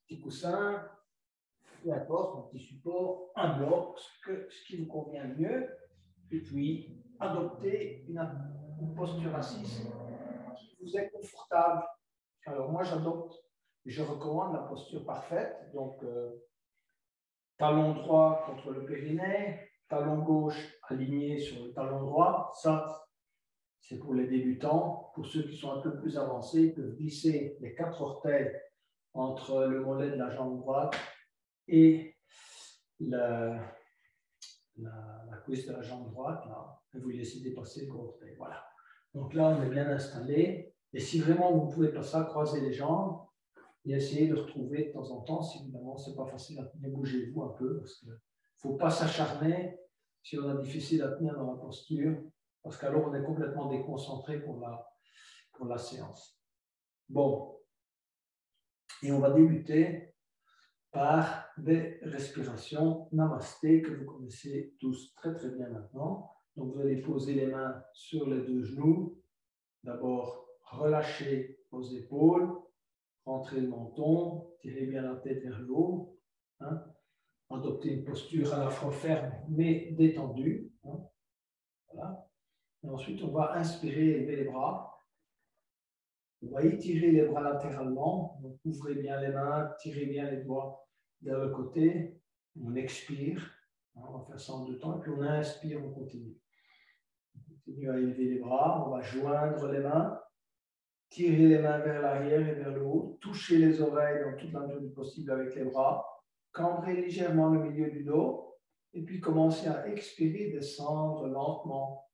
petit coussin, peu importe, un petit support, un bloc, ce qui vous convient le mieux. Et puis, adoptez une posture assise qui vous est confortable. Alors, moi, j'adopte et je recommande la posture parfaite. Donc, talon droit contre le périnée, talon gauche aligné sur le talon droit. Ça, c'est pour les débutants. Pour ceux qui sont un peu plus avancés, ils peuvent glisser les 4 orteils entre le mollet de la jambe droite et la cuisse de la jambe droite, là, et vous laissez dépasser le gros orteil. Voilà. Donc là, on est bien installé. Et si vraiment vous ne pouvez pas ça, croisez les jambes et essayez de retrouver de temps en temps. Si évidemment, ce n'est pas facile à tenir, bougez-vous un peu, parce qu'il ne faut pas s'acharner si on a difficile à tenir dans la posture, parce qu'alors on est complètement déconcentré pour la séance. Bon. Et on va débuter par des respirations namasté que vous connaissez tous très très bien maintenant. Donc vous allez poser les mains sur les 2 genoux. D'abord, relâchez vos épaules, rentrez le menton, tirez bien la tête vers le haut. Hein. Adoptez une posture à la fois ferme mais détendue. Hein. Voilà. Et ensuite, on va inspirer, élever les bras. On va étirer les bras latéralement. Donc, ouvrez bien les mains, tirez bien les doigts vers le côté. On expire. On va faire ça en 2 temps. Et puis, on inspire, on continue. On continue à élever les bras. On va joindre les mains. Tirer les mains vers l'arrière et vers le haut. Toucher les oreilles dans toute la mesure du possible avec les bras. Cambrer légèrement le milieu du dos. Et puis, commencer à expirer, descendre lentement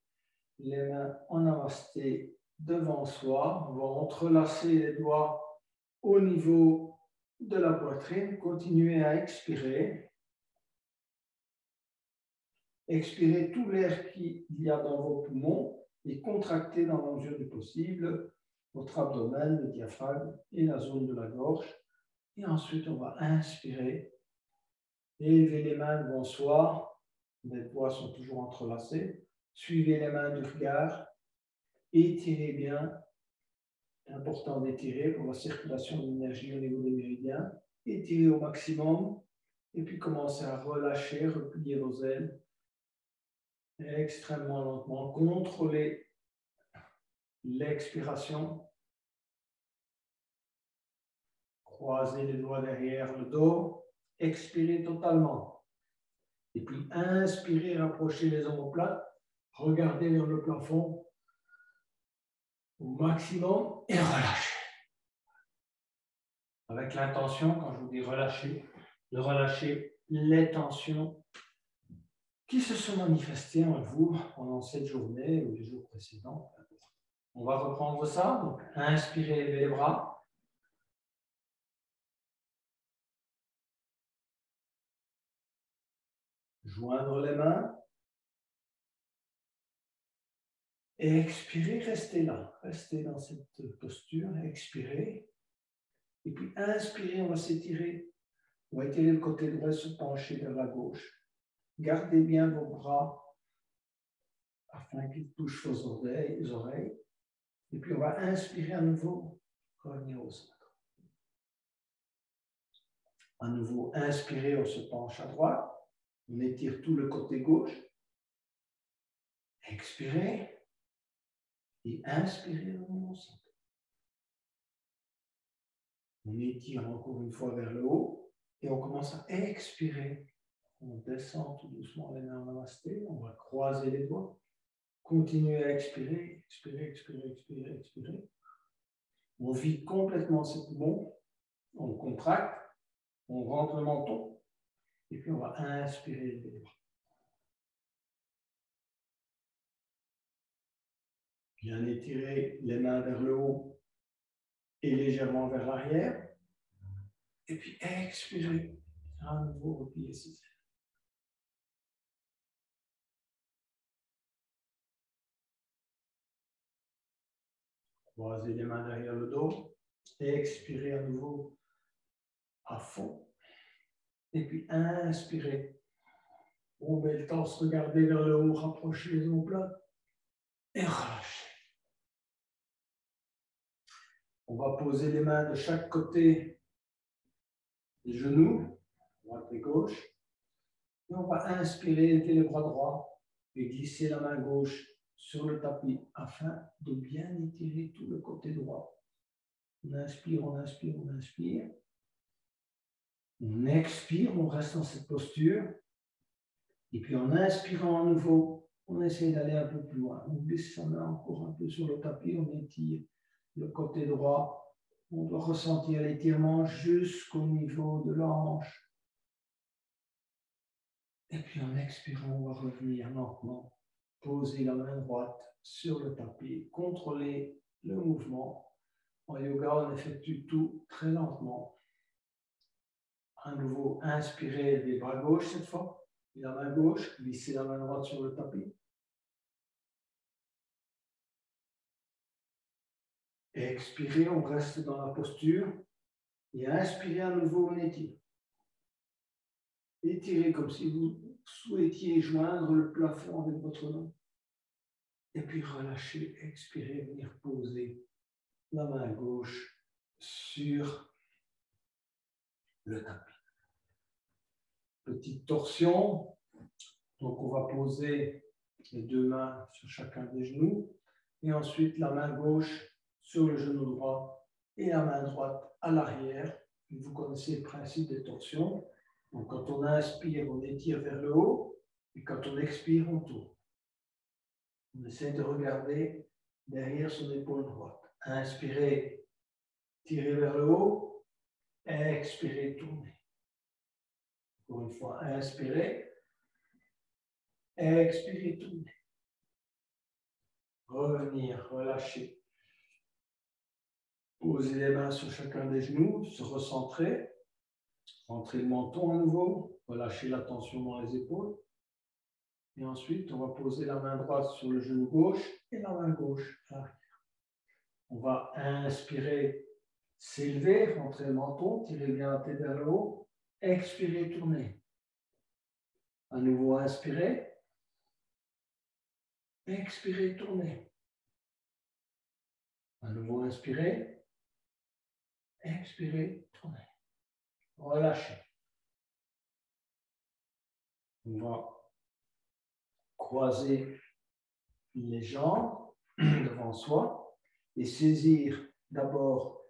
les mains en namasté devant soi. On va entrelacer les doigts au niveau de la poitrine. Continuez à expirer. Expirez tout l'air qu'il y a dans vos poumons et contractez dans la mesure du possible votre abdomen, le diaphragme et la zone de la gorge. Et ensuite, on va inspirer. Élevez les mains devant soi. Les doigts sont toujours entrelacés. Suivez les mains du regard. Étirez bien. C'est important d'étirer pour la circulation de l'énergie au niveau des méridiens. Étirez au maximum. Et puis commencez à relâcher, replier vos ailes. Et extrêmement lentement. Contrôlez l'expiration. Croisez les doigts derrière le dos. Expirez totalement. Et puis inspirez, rapprochez les omoplates. Regardez vers le plafond au maximum et relâchez. Avec l'intention, quand je vous dis relâcher, de relâcher les tensions qui se sont manifestées en vous pendant cette journée ou les jours précédents. On va reprendre ça. Donc, inspirez, levez les bras. Joindre les mains. Et expirez, restez là. Restez dans cette posture. Expirez. Et puis, inspirez, on va s'étirer. On va étirer le côté droit, se pencher vers la gauche. Gardez bien vos bras afin qu'ils touchent vos oreilles. Et puis, on va inspirer à nouveau. Revenir au centre. À nouveau, inspirez, on se penche à droite. On étire tout le côté gauche. Expirez. Et inspirez au centre. On étire encore une fois vers le haut. Et on commence à expirer. On descend tout doucement les mains en namasté. On va croiser les doigts. Continuez à expirer. Expirez, expirez, expirez, expirez. On vide complètement ses poumons. On contracte. On rentre le menton. Et puis on va inspirer les bras. Bien étirer les mains vers le haut et légèrement vers l'arrière. Et puis expirer. À nouveau, replier ses ailes. Croisez les mains derrière le dos. Et expirez à nouveau à fond. Et puis inspirez. On met le torse, regardez vers le haut, rapprochez les omoplates. Et relâchez. On va poser les mains de chaque côté les genoux, droite et gauche. Et on va inspirer, lever le bras droit et glisser la main gauche sur le tapis afin de bien étirer tout le côté droit. On inspire, on inspire, on inspire. On expire, on reste dans cette posture. Et puis en inspirant à nouveau, on essaie d'aller un peu plus loin. On glisse sa main encore un peu sur le tapis, on étire le côté droit. On doit ressentir l'étirement jusqu'au niveau de la hanche. Et puis en expirant, on va revenir lentement, poser la main droite sur le tapis, contrôler le mouvement. En yoga, on effectue tout très lentement. À nouveau, inspirez les bras gauche cette fois. Et la main gauche, glissez la main droite sur le tapis. Expirez, on reste dans la posture. Et inspirez à nouveau, on étire. Étirez comme si vous souhaitiez joindre le plafond avec votre main. Et puis relâchez, expirez, venir poser la main gauche sur le tapis. Petite torsion. Donc on va poser les deux mains sur chacun des genoux. Et ensuite la main gauche sur le genou droit et la main droite à l'arrière. Vous connaissez le principe des torsions. Donc quand on inspire, on étire vers le haut. Et quand on expire, on tourne. On essaie de regarder derrière son épaule droite. Inspirez, tirez vers le haut. Expirez, tournez. Encore une fois, inspirez. Expirez, tournez. Revenir, relâcher. Posez les mains sur chacun des genoux, se recentrer. Rentrez le menton à nouveau. Relâchez la tension dans les épaules. Et ensuite, on va poser la main droite sur le genou gauche et la main gauche à l'arrière. On va inspirer, s'élever, rentrer le menton, tirer bien la tête vers le haut. Expirez, tournez. À nouveau, inspirez. Expirez, tournez. À nouveau, inspirez. Expirez, tournez. Relâchez. On va croiser les jambes devant soi et saisir d'abord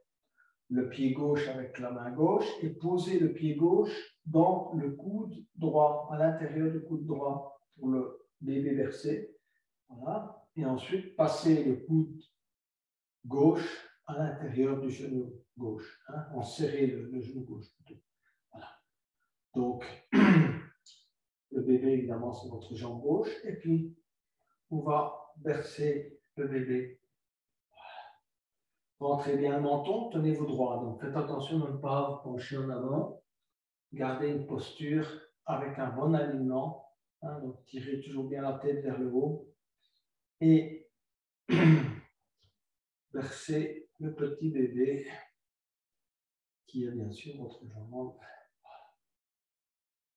le pied gauche avec la main gauche et poser le pied gauche dans le coude droit, à l'intérieur du coude droit pour le bébé versé. Voilà. Et ensuite, passer le coude gauche à l'intérieur du genou gauche. Hein, en serrer le genou gauche plutôt. Voilà. Donc, le bébé, évidemment, c'est votre jambe gauche. Et puis, on va verser le bébé. Rentrez bien le menton, tenez-vous droit. Donc, faites attention de ne pas vous pencher en avant. Gardez une posture avec un bon alignement. Hein, donc, tirez toujours bien la tête vers le haut. Et versez le petit bébé qui est bien sûr votre jambe.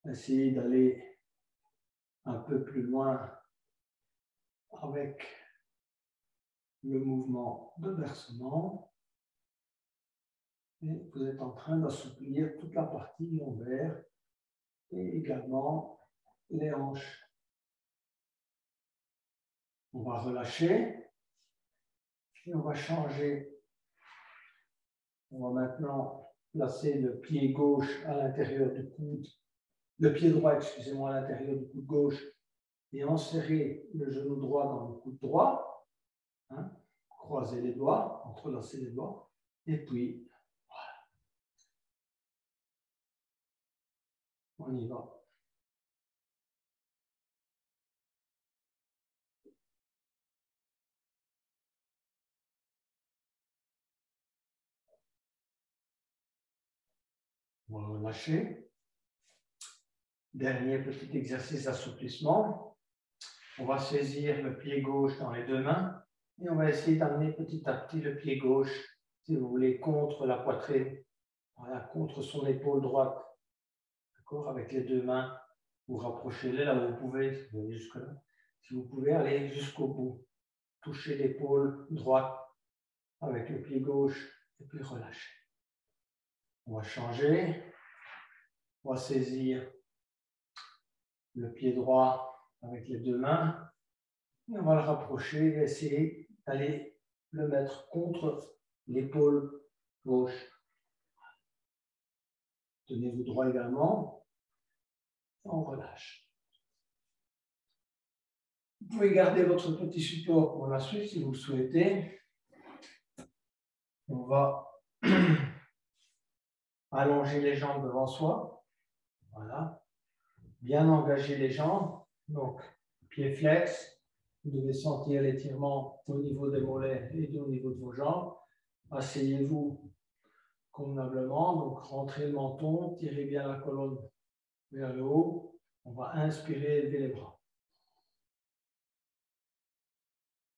Essayez d'aller un peu plus loin avec le mouvement de versement. Et vous êtes en train d'assouplir toute la partie lombaire et également les hanches. On va relâcher et on va changer. On va maintenant placer le pied gauche à l'intérieur du coude, le pied droit, excusez-moi, à l'intérieur du coude gauche et enserrer le genou droit dans le coude droit. Hein, croiser les doigts, entrelacer les doigts et puis voilà. On y va. On va relâcher. Dernier petit exercice d'assouplissement. On va saisir le pied gauche dans les deux mains et on va essayer d'amener petit à petit le pied gauche, si vous voulez, contre la poitrine, voilà, contre son épaule droite. D'accord? Avec les deux mains, vous rapprochez-les là où vous pouvez, si vous voulez jusque-là. Si vous pouvez aller jusqu'au bout, toucher l'épaule droite avec le pied gauche et puis relâcher. On va changer. On va saisir le pied droit avec les deux mains et on va le rapprocher et essayer d'aller le mettre contre l'épaule gauche. Tenez-vous droit également et on relâche. Vous pouvez garder votre petit support pour la suite si vous le souhaitez. On va allonger les jambes devant soi. Voilà. Bien engager les jambes. Donc, pied flex. Vous devez sentir l'étirement au niveau des mollets et au niveau de vos jambes. Asseyez-vous convenablement. Donc, rentrez le menton. Tirez bien la colonne vers le haut. On va inspirer, élever les bras.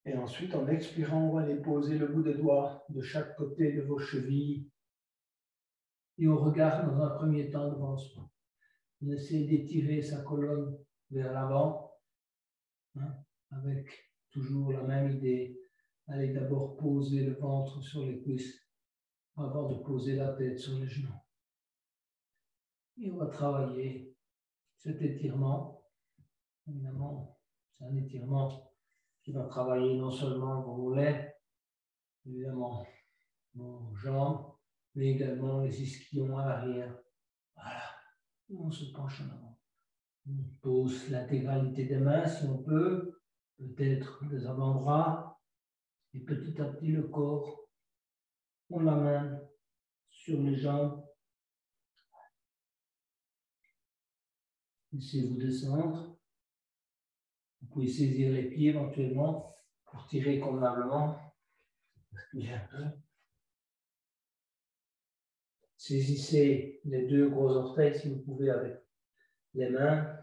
Et ensuite, en expirant, on va aller poser le bout des doigts de chaque côté de vos chevilles. Et on regarde dans un premier temps devant soi. On essaie d'étirer sa colonne vers l'avant, hein, avec toujours la même idée. Allez d'abord poser le ventre sur les cuisses avant de poser la tête sur les genoux. Et on va travailler cet étirement. Évidemment, c'est un étirement qui va travailler non seulement vos mollets, évidemment vos jambes, mais également les ischions à l'arrière. Voilà. Et on se penche en avant. On pose l'intégralité des mains si on peut, peut-être des avant-bras, et petit à petit le corps, on l'amène sur les jambes. Laissez-vous descendre. Vous pouvez saisir les pieds éventuellement pour tirer convenablement. Saisissez les deux gros orteils si vous pouvez avec les mains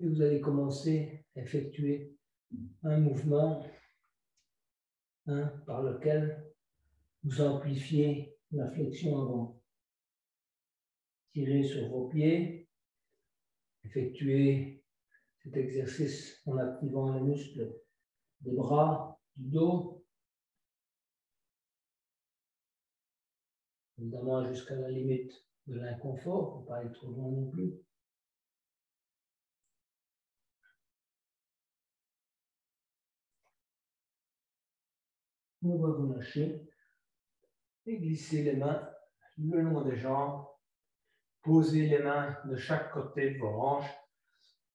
et vous allez commencer à effectuer un mouvement par lequel vous amplifiez la flexion avant. Tirez sur vos pieds, effectuez cet exercice en activant les muscles des bras, du dos, évidemment jusqu'à la limite de l'inconfort, il ne faut pas aller trop loin non plus. On va vous lâcher et glisser les mains le long des jambes. Posez les mains de chaque côté de vos hanches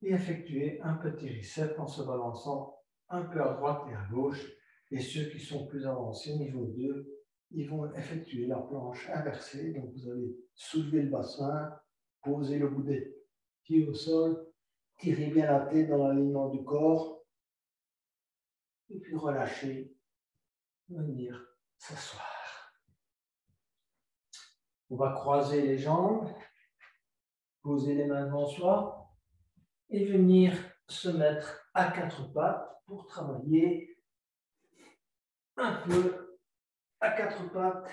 et effectuez un petit reset en se balançant un peu à droite et à gauche. Et ceux qui sont plus avancés, niveau 2, ils vont effectuer la planche inversée. Donc vous allez soulever le bassin, poser le bout des pieds au sol, tirer bien la tête dans l'alignement du corps et puis relâcher, venir s'asseoir. On va croiser les jambes, poser les mains devant soi et venir se mettre à quatre pattes pour travailler un peu à quatre pattes.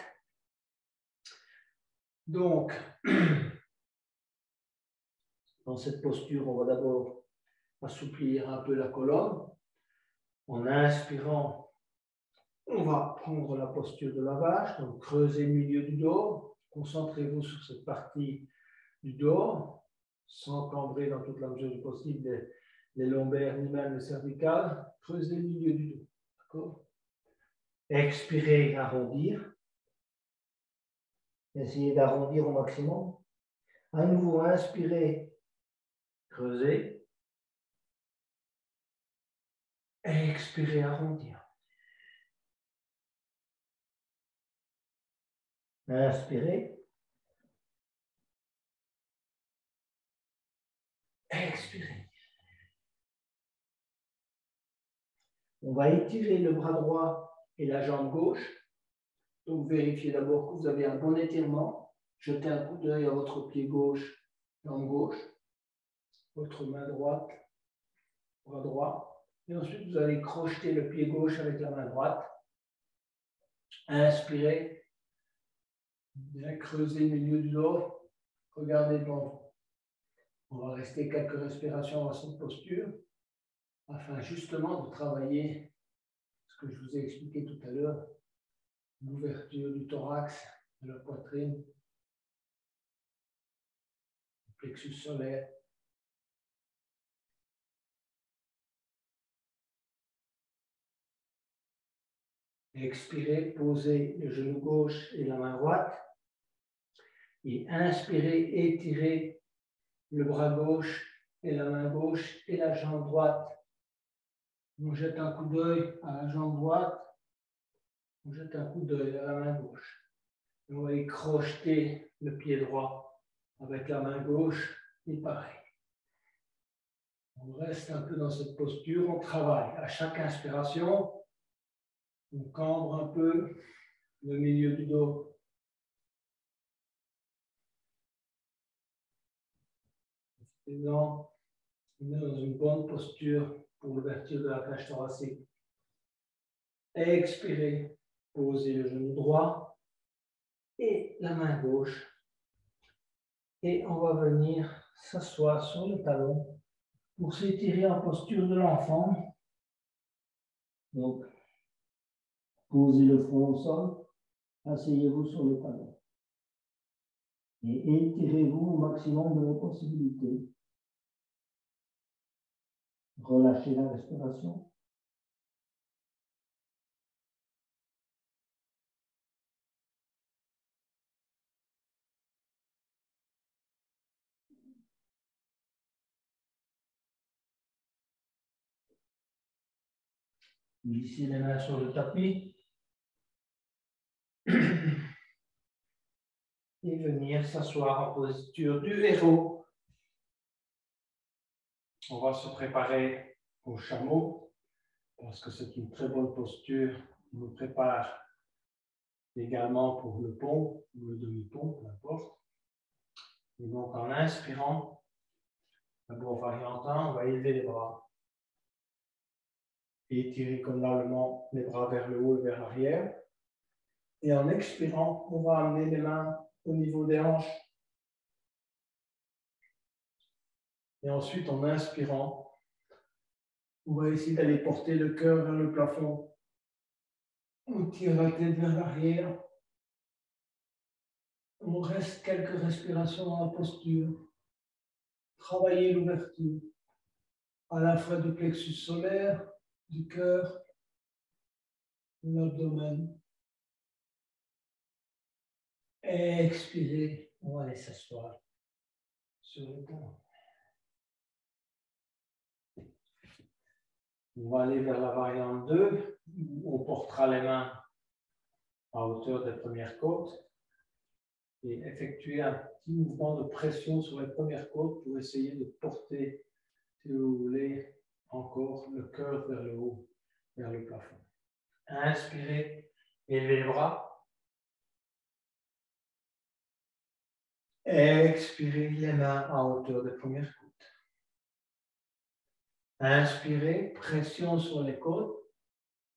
Donc, dans cette posture, on va d'abord assouplir un peu la colonne. En inspirant, on va prendre la posture de la vache, donc creuser le milieu du dos. Concentrez-vous sur cette partie du dos, sans cambrer dans toute la mesure du possible les lombaires ni même les cervicales. Creusez le milieu du dos. D'accord ? Expirez, arrondir. Essayez d'arrondir au maximum. À nouveau, inspirez, creusez. Et expirez, arrondir. Inspirez. Expirez. On va étirer le bras droit et la jambe gauche. Donc, vérifiez d'abord que vous avez un bon étirement. Jetez un coup d'œil à votre pied gauche, jambe gauche, votre main droite, bras droit. Et ensuite, vous allez crocheter le pied gauche avec la main droite. Inspirez. Bien creuser le milieu du dos. Regardez devant vous. On va rester quelques respirations dans cette posture afin justement de travailler ce que je vous ai expliqué tout à l'heure, l'ouverture du thorax, de la poitrine. plexus solaire. Expirez, posez le genou gauche et la main droite. Et inspirez, étirez le bras gauche et la main gauche et la jambe droite. On jette un coup d'œil à la jambe droite. On jette un coup d'œil à la main gauche. Et on va y crocheter le pied droit avec la main gauche et pareil. On reste un peu dans cette posture, on travaille. À chaque inspiration, on cambre un peu le milieu du dos. Maintenant, on est dans une bonne posture pour l'ouverture de la cage thoracique. Expirez, posez le genou droit et la main gauche. Et on va venir s'asseoir sur le talon pour s'étirer en posture de l'enfant. Donc, posez le front au sol, asseyez-vous sur le talon. Et étirez-vous au maximum de vos possibilités. Relâchez la respiration. Glissez les mains sur le tapis. Et venir s'asseoir en posture du héros. On va se préparer au chameau parce que c'est une très bonne posture. On nous prépare également pour le pont ou le demi-pont, peu importe. Et donc en inspirant, d'abord variantant, on va élever les bras. Et étirer comme l'allemand les bras vers le haut et vers l'arrière. Et en expirant, on va amener les mains au niveau des hanches. Et ensuite, en inspirant, on va essayer d'aller porter le cœur vers le plafond. On tire la tête vers l'arrière. On reste quelques respirations dans la posture. Travailler l'ouverture à la fois du plexus solaire, du cœur, de l'abdomen. Expirez, on va aller s'asseoir sur le talon. On va aller vers la variante 2, où on portera les mains à hauteur des premières côtes et effectuer un petit mouvement de pression sur les premières côtes pour essayer de porter, si vous voulez, encore le cœur vers le haut, vers le plafond. Inspirez, élevez les bras. Expirez, les mains à hauteur des premières côtes. Inspirez, pression sur les côtes.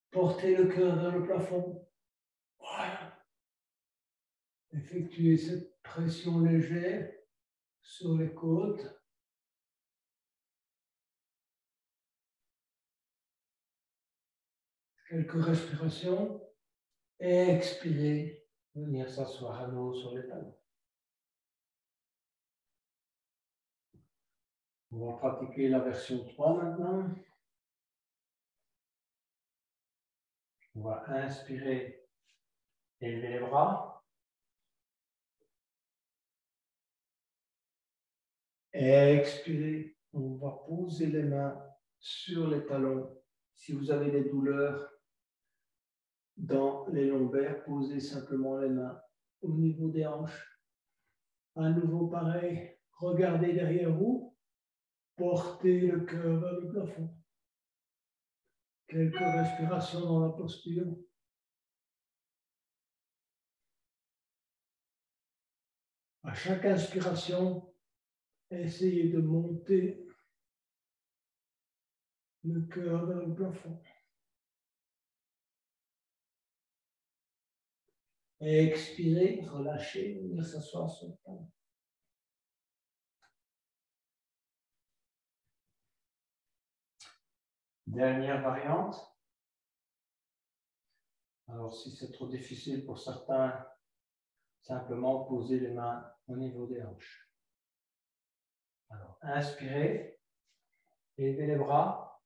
Portez le cœur vers le plafond. Voilà. Effectuez cette pression légère sur les côtes. Quelques respirations. Expirez, venir s'asseoir à nouveau sur les talons. On va pratiquer la version 3 maintenant. On va inspirer, élever les bras. Expirez, on va poser les mains sur les talons. Si vous avez des douleurs dans les lombaires, posez simplement les mains au niveau des hanches. À nouveau pareil, regardez derrière vous, portez le cœur vers le plafond. Quelques respirations dans la posture. À chaque inspiration, essayez de monter le cœur vers le plafond. Et expirez, relâchez, venir s'asseoir sur le talon. Dernière variante. Alors, si c'est trop difficile pour certains, simplement posez les mains au niveau des hanches. Alors, inspirez, levez les bras.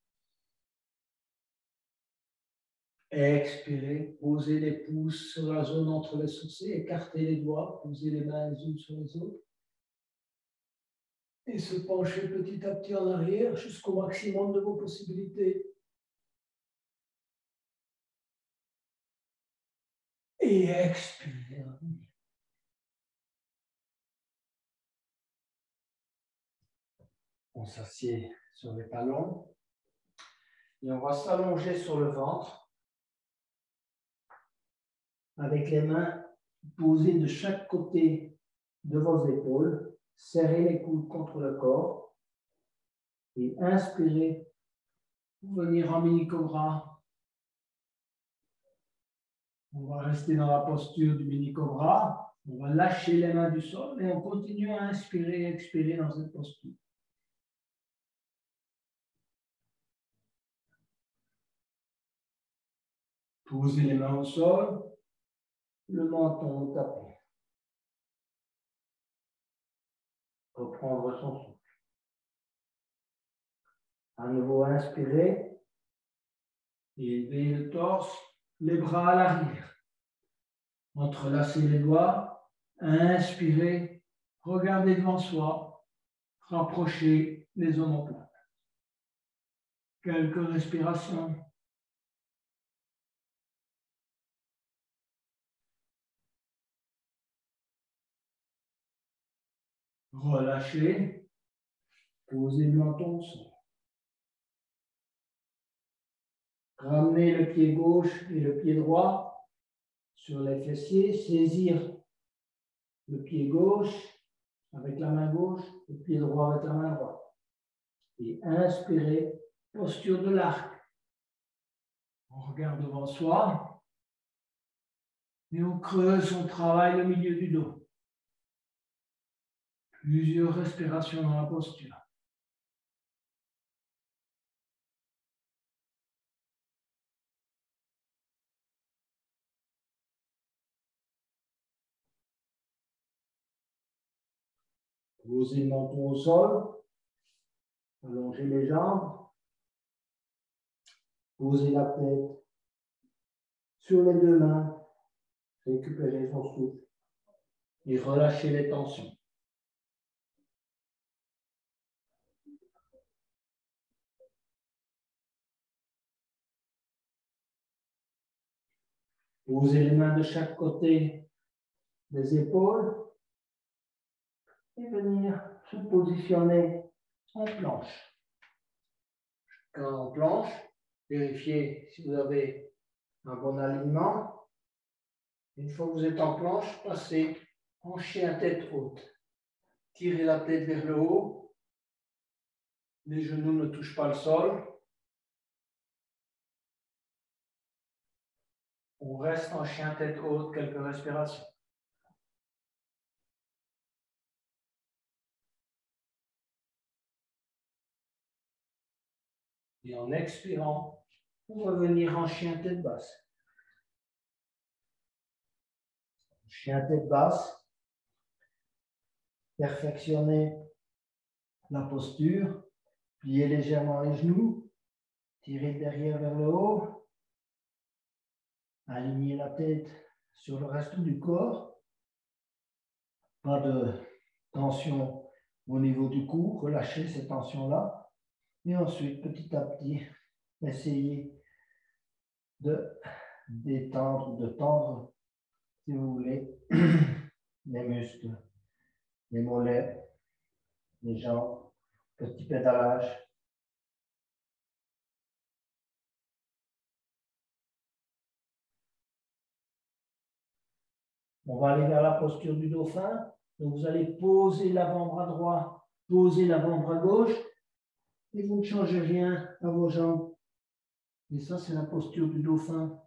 Expirez, posez les pouces sur la zone entre les sourcils, écartez les doigts, posez les mains les unes sur les autres. Et se pencher petit à petit en arrière jusqu'au maximum de vos possibilités. Et expirez. On s'assied sur les talons et on va s'allonger sur le ventre avec les mains posées de chaque côté de vos épaules. Serrez les coudes contre le corps et inspirez pour venir en mini-cobra. On va rester dans la posture du mini-cobra. On va lâcher les mains du sol et on continue à inspirer et expirer dans cette posture. Posez les mains au sol, le menton au tapis. Reprendre son souffle. À nouveau, inspirez. Élevez le torse, les bras à l'arrière. Entrelacez les doigts. Inspirez. Regardez devant soi. Rapprochez les omoplates. Quelques respirations. Relâchez. Posez le menton au sol. Ramenez le pied gauche et le pied droit sur les fessiers. Saisir le pied gauche avec la main gauche, le pied droit avec la main droite. Et inspirez, posture de l'arc. On regarde devant soi et on creuse, on travaille le milieu du dos. Plusieurs respirations dans la posture. Posez le menton au sol. Allongez les jambes. Posez la tête sur les deux mains. Récupérez son souffle. Et relâchez les tensions. Posez les mains de chaque côté des épaules. Et venir se positionner en planche. Quand en planche, vérifiez si vous avez un bon alignement. Une fois que vous êtes en planche, passez en chien tête haute. Tirez la tête vers le haut. Les genoux ne touchent pas le sol. On reste en chien tête haute, quelques respirations. Et en expirant, on va venir en chien tête basse. Chien tête basse. Perfectionnez la posture. Pliez légèrement les genoux. Tirez le derrière vers le haut. Alignez la tête sur le reste du corps. Pas de tension au niveau du cou. Relâchez ces tensions-là. Et ensuite, petit à petit, essayez de détendre, de tendre, si vous voulez, les muscles, les mollets, les jambes, petit pédalage. On va aller vers la posture du dauphin. Donc, vous allez poser l'avant-bras droit, poser l'avant-bras gauche, et vous ne changez rien à vos jambes. Et ça, c'est la posture du dauphin.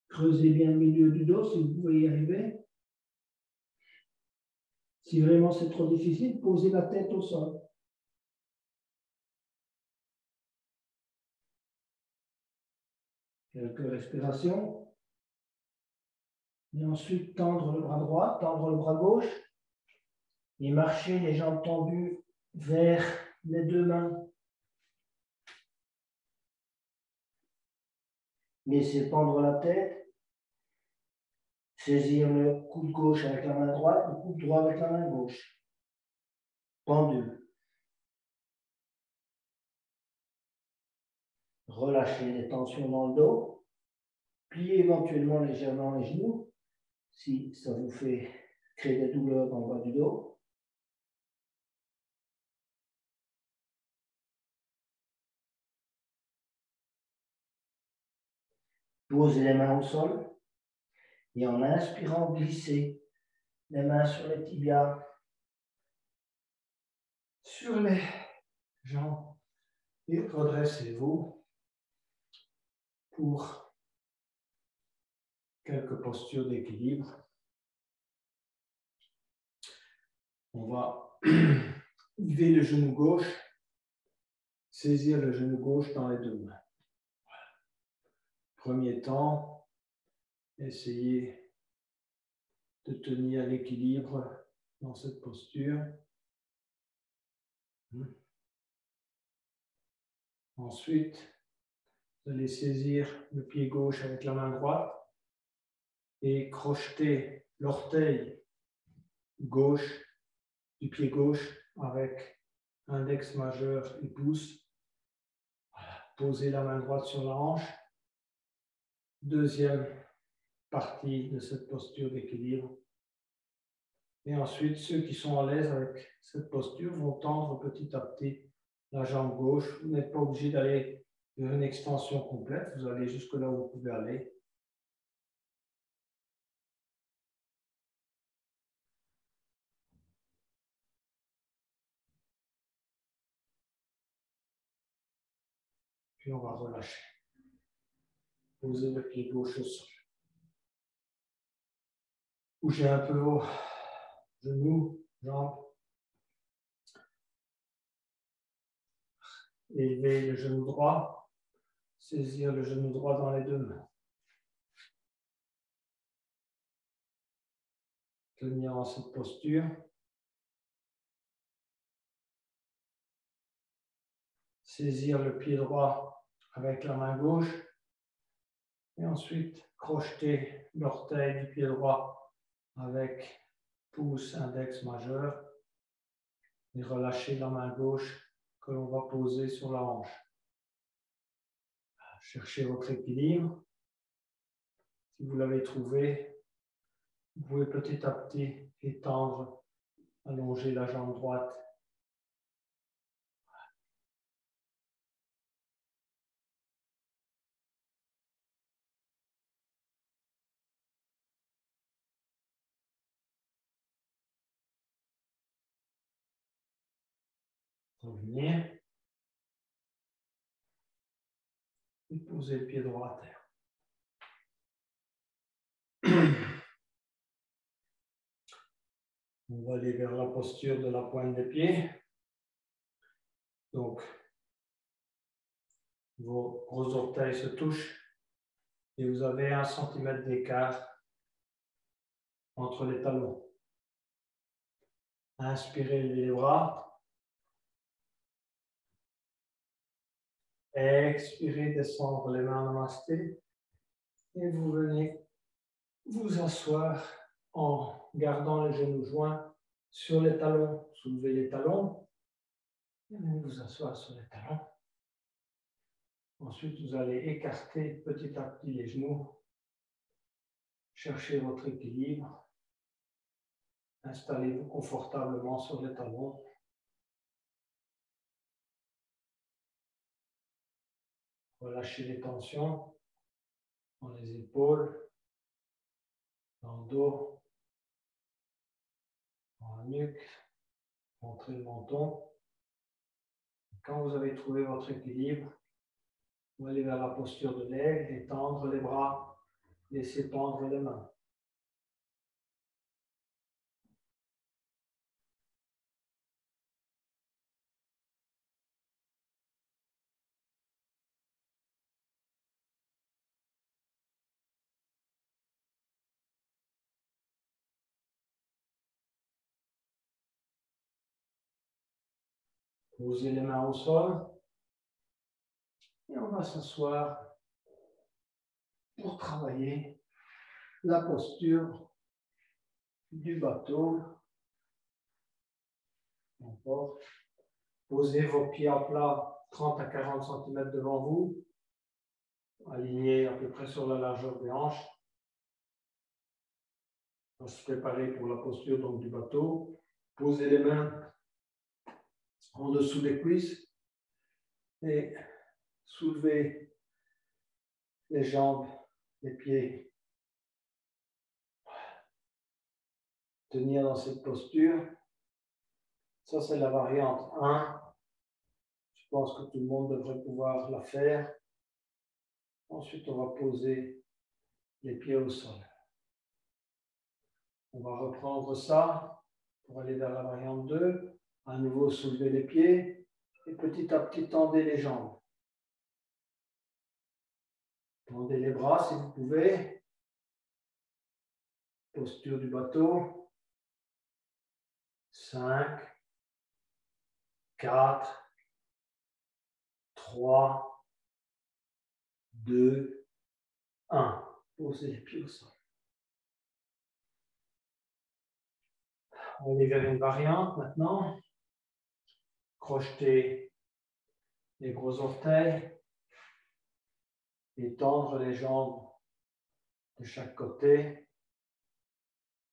Creusez bien le milieu du dos si vous pouvez y arriver. Si vraiment c'est trop difficile, posez la tête au sol. Quelques respirations. Et ensuite, tendre le bras droit, tendre le bras gauche. Et marchez les jambes tendues vers les deux mains. Laissez pendre la tête. Saisir le coude gauche avec la main droite, le coude droit avec la main gauche. Pendule. Relâchez les tensions dans le dos. Pliez éventuellement légèrement les genoux si ça vous fait créer des douleurs dans le bas du dos. Posez les mains au sol et en inspirant, glissez les mains sur les tibias, sur les jambes et redressez-vous pour quelques postures d'équilibre. On va lever le genou gauche, saisir le genou gauche dans les deux mains. Premier temps, essayez de tenir l'équilibre dans cette posture. Ensuite, vous allez saisir le pied gauche avec la main droite et crocheter l'orteil gauche du pied gauche avec index majeur et pouce. Voilà. Posez la main droite sur la hanche. Deuxième partie de cette posture d'équilibre. Et ensuite, ceux qui sont à l'aise avec cette posture vont tendre petit à petit la jambe gauche. Vous n'êtes pas obligé d'aller vers une extension complète. Vous allez jusque là où vous pouvez aller. Puis on va relâcher. Posez le pied gauche au sol. Bougez un peu vos genoux, jambes. Élevez le genou droit. Saisir le genou droit dans les deux mains. Tenir en cette posture. Saisir le pied droit avec la main gauche. Et ensuite, crocheter l'orteil du pied droit avec pouce index majeur. Et relâcher la main gauche que l'on va poser sur la hanche. Cherchez votre équilibre. Si vous l'avez trouvé, vous pouvez petit à petit étendre, allonger la jambe droite. Revenir. Et poser le pied droit à terre. On va aller vers la posture de la pointe des pieds. Donc, vos gros orteils se touchent et vous avez 1 cm d'écart entre les talons. Inspirez, levez les bras. Expirez, descendre les mains en namasté. Et vous venez vous asseoir en gardant les genoux joints sur les talons. Soulevez les talons. Et vous asseoir sur les talons. Ensuite, vous allez écarter petit à petit les genoux. Cherchez votre équilibre. Installez-vous confortablement sur les talons. Relâchez les tensions dans les épaules, dans le dos, dans la nuque, montrez le menton. Quand vous avez trouvé votre équilibre, vous allez vers la posture de l'aigle, étendre les bras, laisser pendre les mains. Posez les mains au sol. Et on va s'asseoir pour travailler la posture du bateau. Posez vos pieds à plat 30 à 40 cm devant vous, alignés à peu près sur la largeur des hanches. On va se préparer pour la posture donc, du bateau. Posez les mains en dessous des cuisses et soulevez les jambes, les pieds. Tenir dans cette posture. Ça, c'est la variante 1. Je pense que tout le monde devrait pouvoir la faire. Ensuite, on va poser les pieds au sol. On va reprendre ça pour aller vers la variante 2. À nouveau, soulevez les pieds et petit à petit, tendez les jambes. Tendez les bras si vous pouvez. Posture du bateau. 5, 4, 3, 2, 1. Posez les pieds au sol. On va aller vers une variante maintenant. Crochetez les gros orteils et tendre les jambes de chaque côté.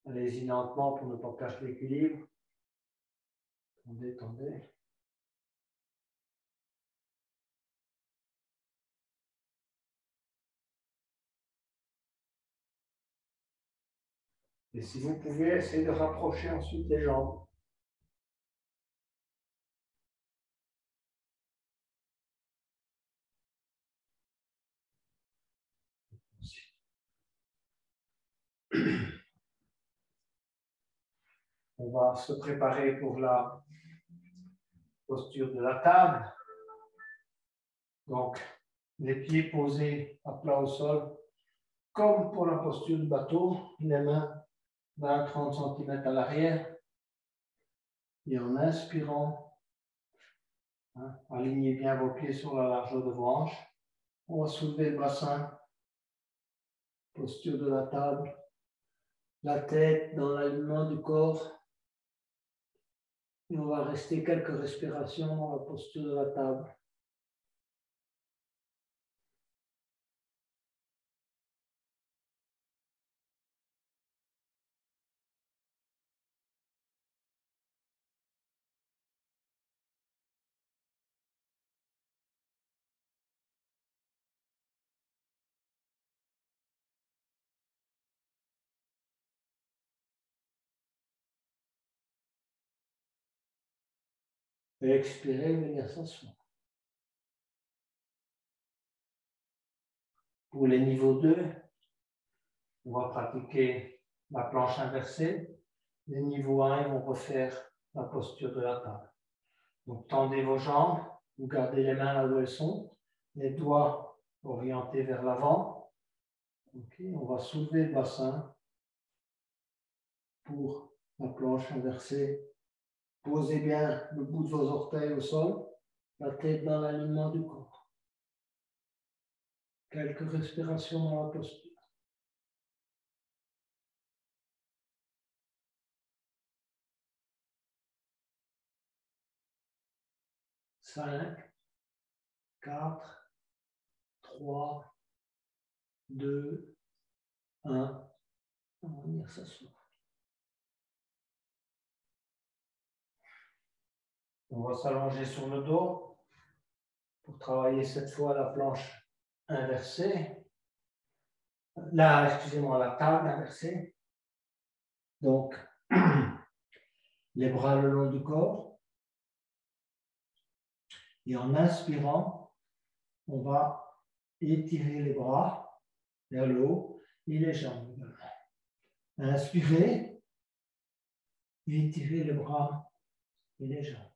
Allez-y lentement pour ne pas perdre l'équilibre. Tendez, tendez. Et si vous pouvez, essayez de rapprocher ensuite les jambes. On va se préparer pour la posture de la table. Donc, les pieds posés à plat au sol, comme pour la posture du bateau, les mains 20-30 cm à l'arrière. Et en inspirant, alignez bien vos pieds sur la largeur de vos hanches. On va soulever le bassin, posture de la table, la tête dans l'alignement du corps. Et on va rester quelques respirations dans la posture de la table. Et expirez, venir s'asseoir. Pour les niveaux 2, on va pratiquer la planche inversée. Les niveaux 1, ils vont refaire la posture de la table. Donc, tendez vos jambes, vous gardez les mains là où elles sont, les doigts orientés vers l'avant. Okay, on va soulever le bassin pour la planche inversée. Posez bien le bout de vos orteils au sol, la tête dans l'alignement du corps. Quelques respirations dans la posture. 5, 4, 3, 2, 1. On va venir s'asseoir. On va s'allonger sur le dos pour travailler cette fois la planche inversée. Excusez-moi, la table inversée. Donc, les bras le long du corps. Et en inspirant, on va étirer les bras vers le haut et les jambes. Inspirez, étirez les bras et les jambes.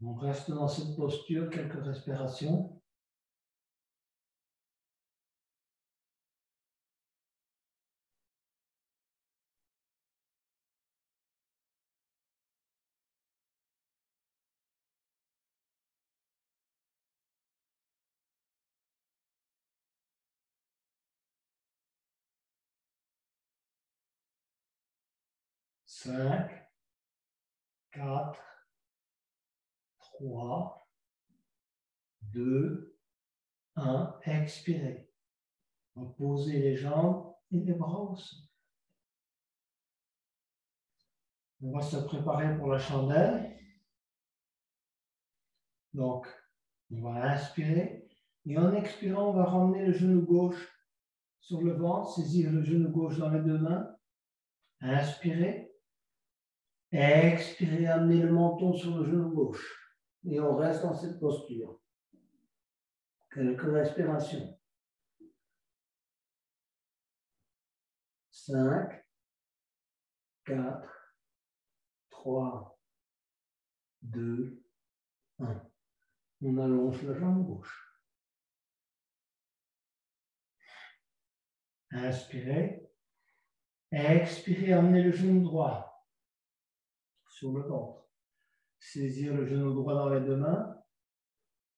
On reste dans cette posture, quelques respirations. 5, 4, 3, 2, 1. Expirez. Reposez les jambes et les bras aussi. On va se préparer pour la chandelle. Donc, on va inspirer. Et en expirant, on va ramener le genou gauche sur le ventre, saisir le genou gauche dans les deux mains. Inspirez. Expirez, amenez le menton sur le genou gauche. Et on reste dans cette posture. Quelques respirations. 5, 4, 3, 2, 1. On allonge la jambe gauche. Inspirez. Expirez, amenez le genou droit sur le ventre. Saisir le genou droit dans les deux mains.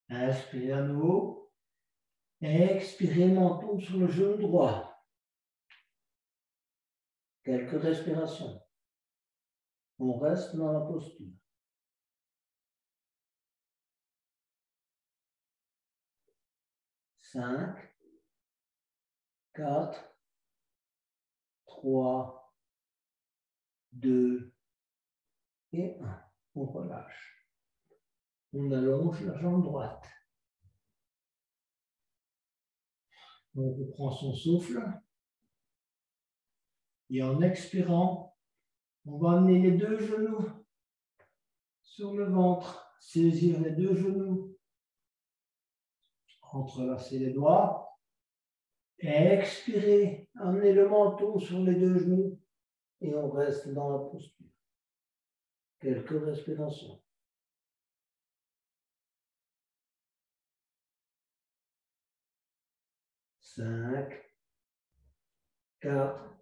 Inspirez à nouveau. Expirez, menton sur le genou droit. Quelques respirations. On reste dans la posture. 5, 4, 3, 2 et 1. On relâche. On allonge la jambe droite. On reprend son souffle. Et en expirant, on va amener les deux genoux sur le ventre. Saisir les deux genoux. Entrelacer les doigts. Expirez. Amenez le menton sur les deux genoux. Et on reste dans la posture. Quelques respirations. 5, 4,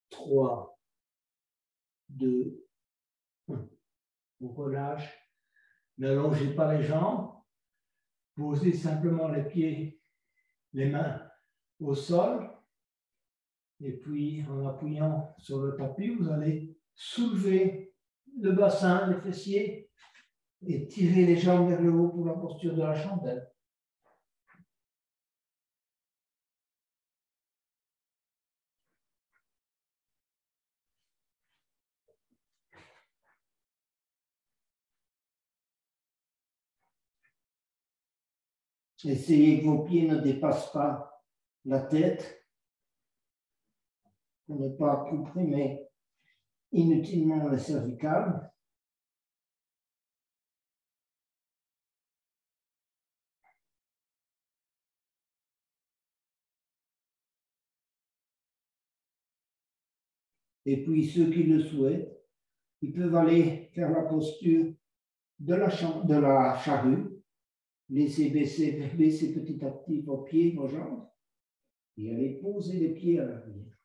3, 2, 1. On relâche. N'allongez pas les jambes. Posez simplement les pieds, les mains au sol. Et puis, en appuyant sur le tapis, vous allez soulever le bassin, les fessiers et tirer les jambes vers le haut pour la posture de la chandelle. Essayez que vos pieds ne dépassent pas la tête pour ne pas comprimer inutilement les cervicales. Et puis ceux qui le souhaitent, ils peuvent aller faire la posture de la charrue. Laissez baisser petit à petit vos pieds, vos jambes. Et allez poser les pieds à l'arrière.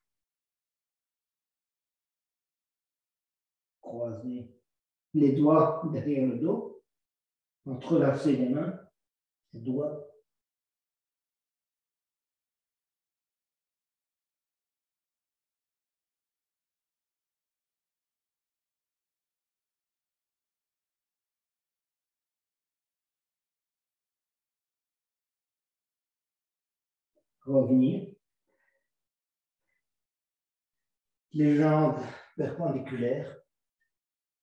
Croisez les doigts derrière le dos. Entrelacez les mains, les doigts. Revenir. Les jambes perpendiculaires.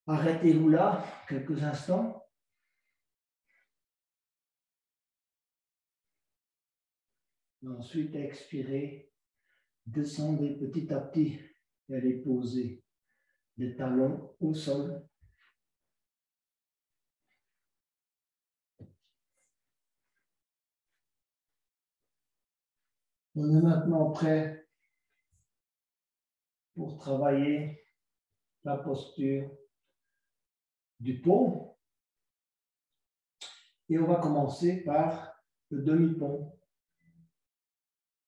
Arrêtez-vous là quelques instants. Et ensuite, expirez. Descendez petit à petit et allez poser les talons au sol. On est maintenant prêt pour travailler la posture du pont. Et on va commencer par le demi-pont.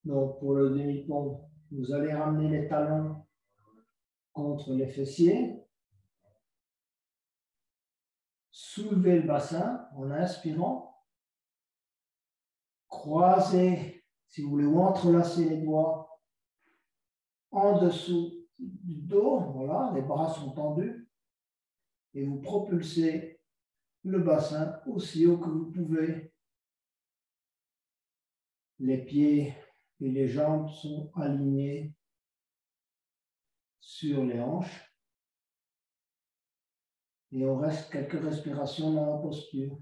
Donc, pour le demi-pont, vous allez ramener les talons contre les fessiers. Soulevez le bassin en inspirant. Croisez, si vous voulez, ou entrelacez les doigts en dessous du dos, voilà, les bras sont tendus, et vous propulsez le bassin aussi haut que vous pouvez. Les pieds et les jambes sont alignés sur les hanches. Et on reste quelques respirations dans la posture.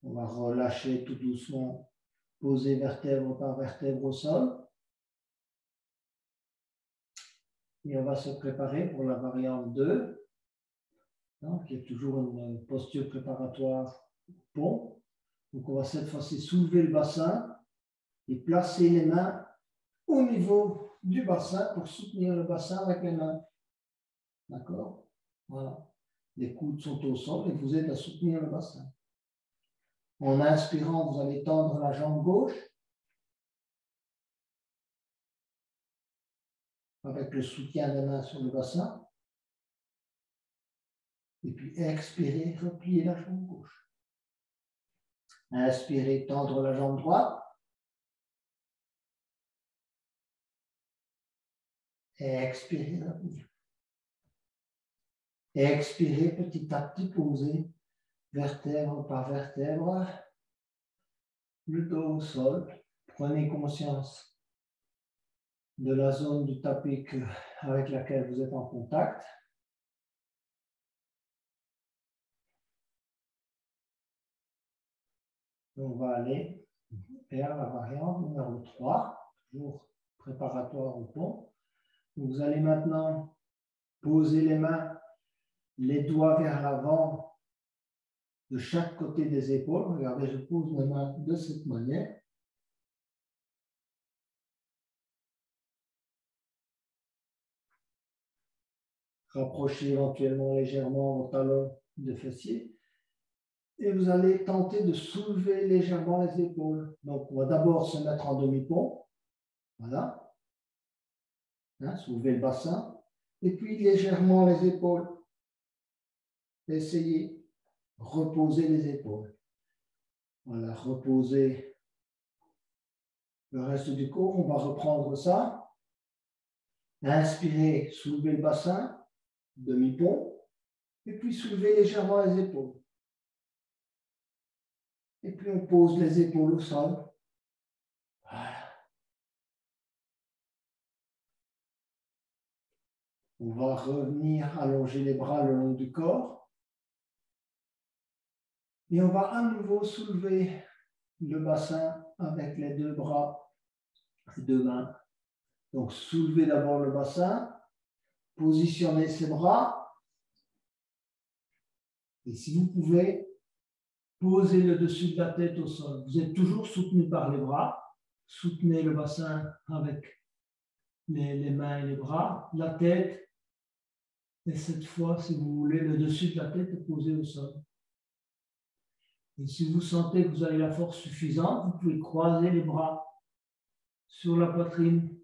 On va relâcher tout doucement, poser vertèbre par vertèbre au sol. Et on va se préparer pour la variante 2, hein, qui est toujours une posture préparatoire pont. Donc on va cette fois-ci soulever le bassin et placer les mains au niveau du bassin pour soutenir le bassin avec les mains. D'accord? Voilà. Les coudes sont au sol et vous aident à soutenir le bassin. En inspirant, vous allez tendre la jambe gauche avec le soutien des mains sur le bassin. Et puis expirez, repliez la jambe gauche. Inspirez, tendre la jambe droite. Expirez, repliez. Expirez, petit à petit, posez vertèbre par vertèbre, le dos au sol. Prenez conscience de la zone du tapis avec laquelle vous êtes en contact. On va aller vers la variante numéro 3, toujours préparatoire au pont. Vous allez maintenant poser les mains, les doigts vers l'avant de chaque côté des épaules. Regardez, je pose mes mains de cette manière. Rapprochez éventuellement légèrement vos talons de fessier. Et vous allez tenter de soulever légèrement les épaules. Donc, on va d'abord se mettre en demi-pont. Voilà. Hein, soulever le bassin. Et puis, légèrement les épaules. Essayez. Reposer les épaules. Voilà, reposer le reste du corps. On va reprendre ça. Inspirez, soulevez le bassin, demi-pont. Et puis, soulevez légèrement les épaules. Et puis, on pose les épaules au sol. Voilà. On va revenir allonger les bras le long du corps. Et on va à nouveau soulever le bassin avec les deux bras, les deux mains. Donc, soulevez d'abord le bassin, positionnez ses bras. Et si vous pouvez, posez le dessus de la tête au sol. Vous êtes toujours soutenu par les bras. Soutenez le bassin avec les mains et les bras. La tête, et cette fois, si vous voulez, le dessus de la tête est posé au sol. Et si vous sentez que vous avez la force suffisante, vous pouvez croiser les bras sur la poitrine.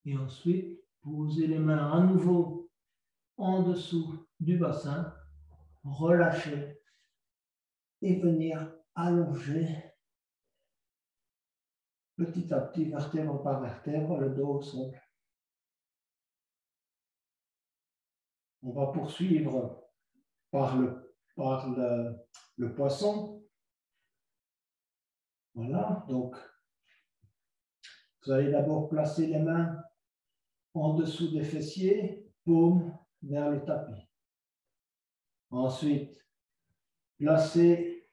Et ensuite, posez les mains à nouveau en dessous du bassin, relâchez et venir allonger petit à petit, vertèbre par vertèbre, le dos au sol. On va poursuivre par le poisson. Voilà, donc vous allez d'abord placer les mains en dessous des fessiers, paume vers le tapis. Ensuite, placez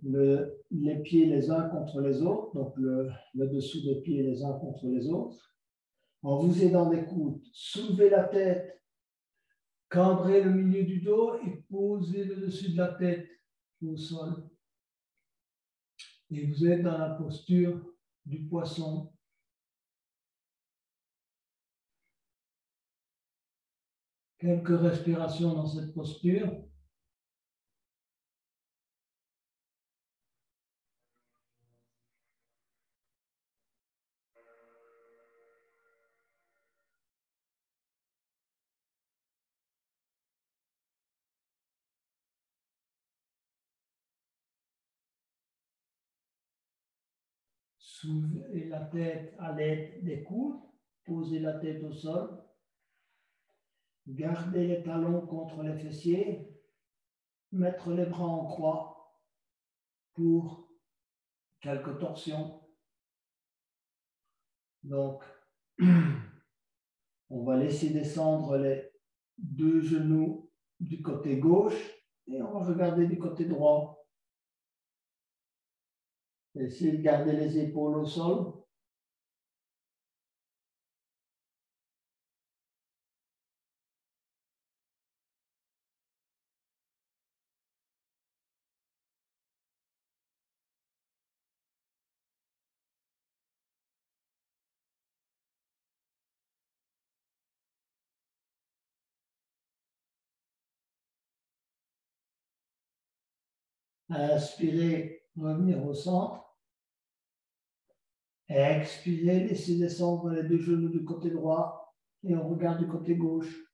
les pieds les uns contre les autres, donc le dessous des pieds les uns contre les autres. En vous aidant des coudes, soulevez la tête, cambrez le milieu du dos et posez le dessus de la tête au sol. Et vous êtes dans la posture du poisson. Quelques respirations dans cette posture. Soulevez la tête à l'aide des coudes. Posez la tête au sol. Gardez les talons contre les fessiers. Mettre les bras en croix pour quelques torsions. Donc, on va laisser descendre les deux genoux du côté gauche et on va regarder du côté droit. Essayez de garder les épaules au sol. Inspirez, revenir au centre. Expirez, laissez descendre les deux genoux du côté droit et on regarde du côté gauche.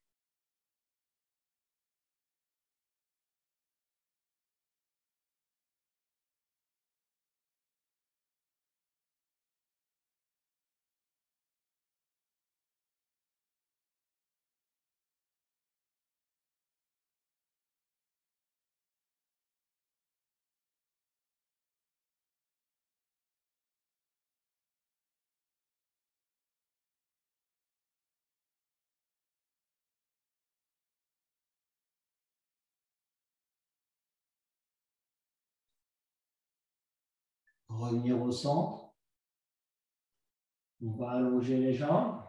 Revenir au centre. On va allonger les jambes.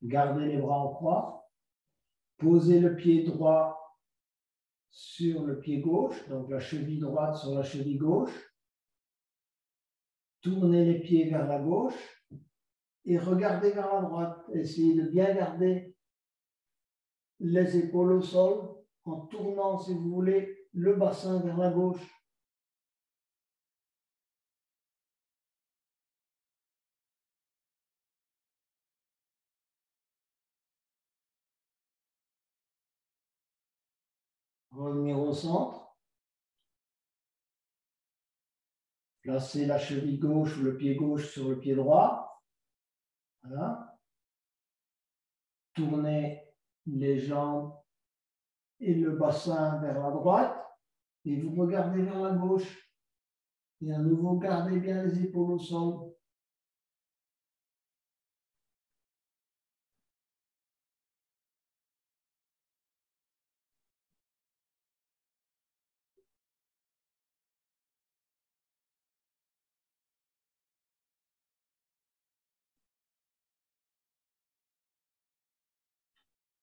Gardez les bras en croix. Posez le pied droit sur le pied gauche, donc la cheville droite sur la cheville gauche. Tournez les pieds vers la gauche et regardez vers la droite. Essayez de bien garder les épaules au sol en tournant, si vous voulez, le bassin vers la gauche. Revenir au centre. Placez la cheville gauche ou le pied gauche sur le pied droit. Voilà. Tournez les jambes et le bassin vers la droite. Et vous regardez vers la gauche. Et à nouveau, gardez bien les épaules au sol.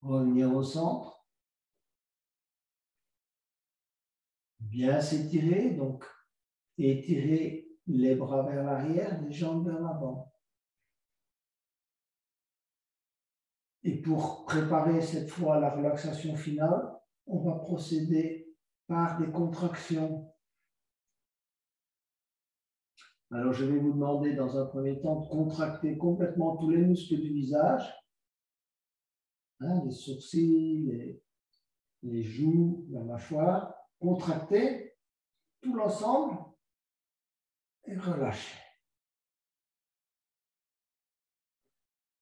Revenir au centre. Bien s'étirer, donc étirer les bras vers l'arrière, les jambes vers l'avant. Et pour préparer cette fois la relaxation finale, on va procéder par des contractions. Alors, je vais vous demander dans un premier temps de contracter complètement tous les muscles du visage, les sourcils, les joues, la mâchoire. Contractez tout l'ensemble et relâchez.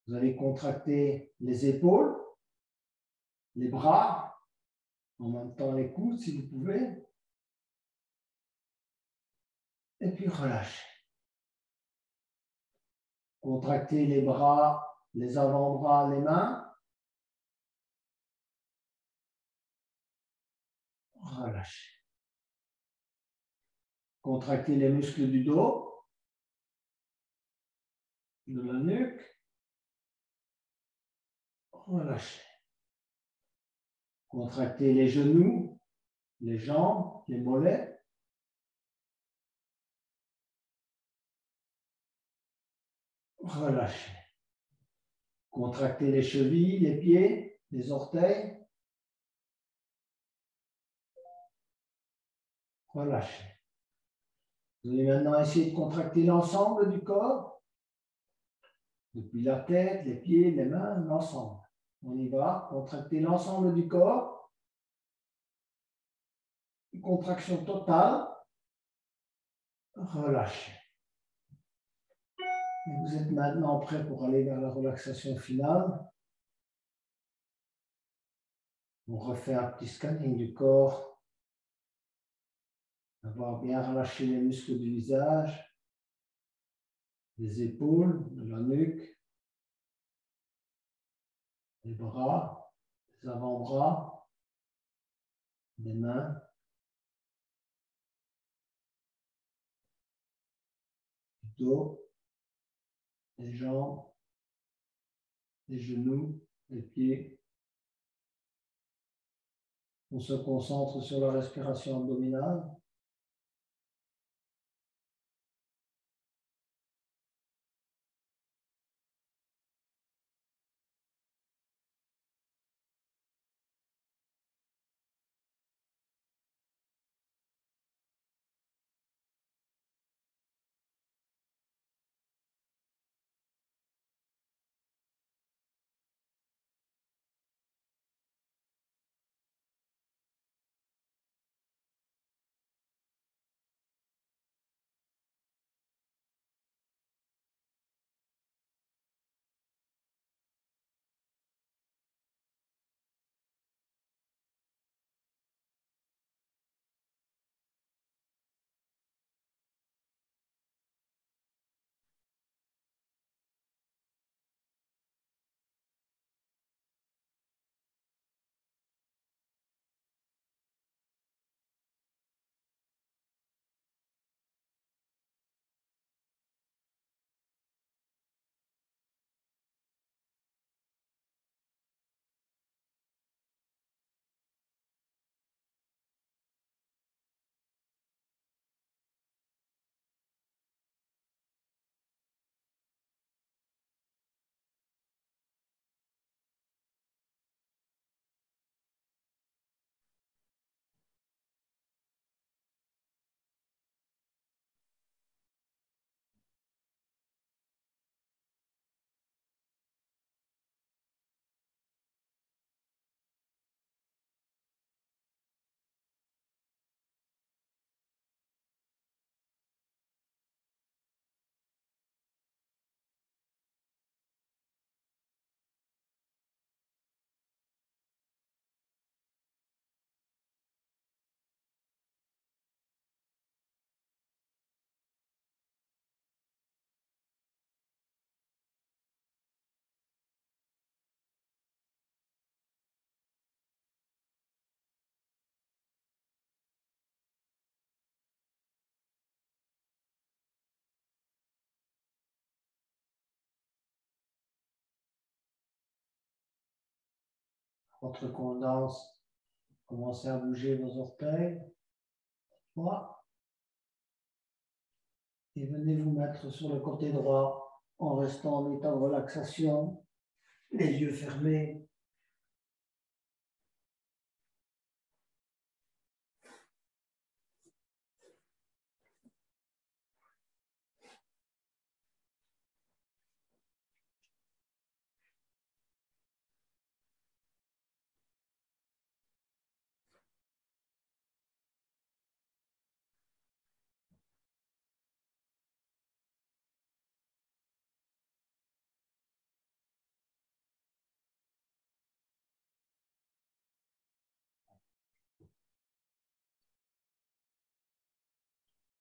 Vous allez contracter les épaules, les bras, en même temps les coudes si vous pouvez. Et puis relâchez. Contractez les bras, les avant-bras, les mains. Relâchez. Contractez les muscles du dos, de la nuque. Relâchez. Contractez les genoux, les jambes, les mollets. Relâchez. Contractez les chevilles, les pieds, les orteils. Relâchez. Vous allez maintenant essayer de contracter l'ensemble du corps, depuis la tête, les pieds, les mains, l'ensemble. On y va, contracter l'ensemble du corps. Une contraction totale. Relâchez. Et vous êtes maintenant prêt pour aller vers la relaxation finale. On refait un petit scanning du corps. Avoir bien relâché les muscles du visage, des épaules, de la nuque, des bras, des avant-bras, des mains, du dos, des jambes, des genoux, des pieds. On se concentre sur la respiration abdominale. Votre condense, commencez à bouger vos orteils. 3. Et venez vous mettre sur le côté droit en restant en état de relaxation, les yeux fermés.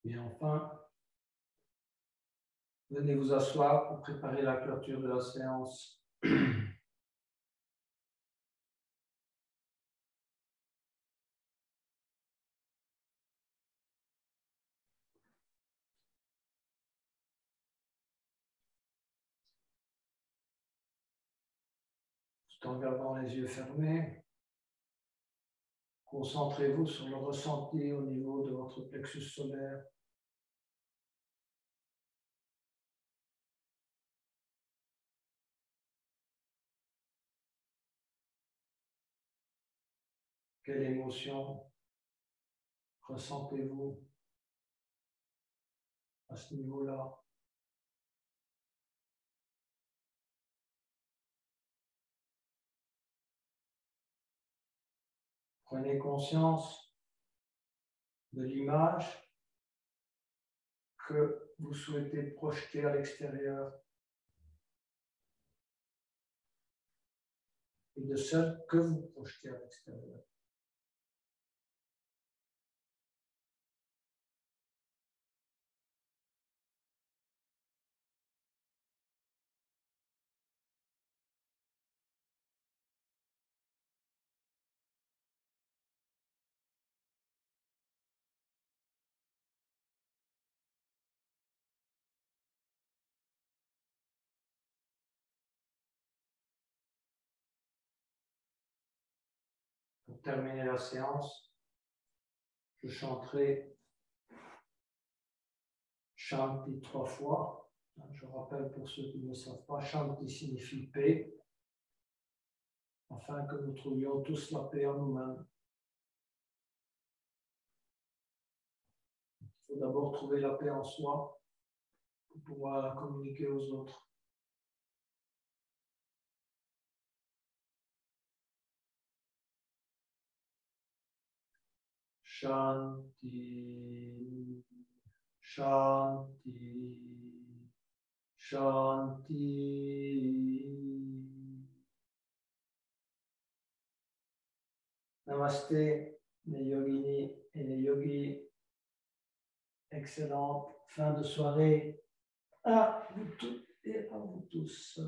Et enfin, venez vous asseoir pour préparer la clôture de la séance. Tout en gardant les yeux fermés, concentrez-vous sur le ressenti au niveau de votre plexus solaire. Quelle émotion ressentez-vous à ce niveau-là? Prenez conscience de l'image que vous souhaitez projeter à l'extérieur. Et de ce que vous projetez à l'extérieur. Pour terminer la séance, je chanterai Shanti 3 fois. Je rappelle pour ceux qui ne savent pas, Shanti signifie paix, afin que nous trouvions tous la paix en nous-mêmes. Il faut d'abord trouver la paix en soi pour pouvoir la communiquer aux autres. Shanti, Shanti, Shanti. Namasté, les yoginis et les yogis. Excellente fin de soirée à vous toutes et à vous tous.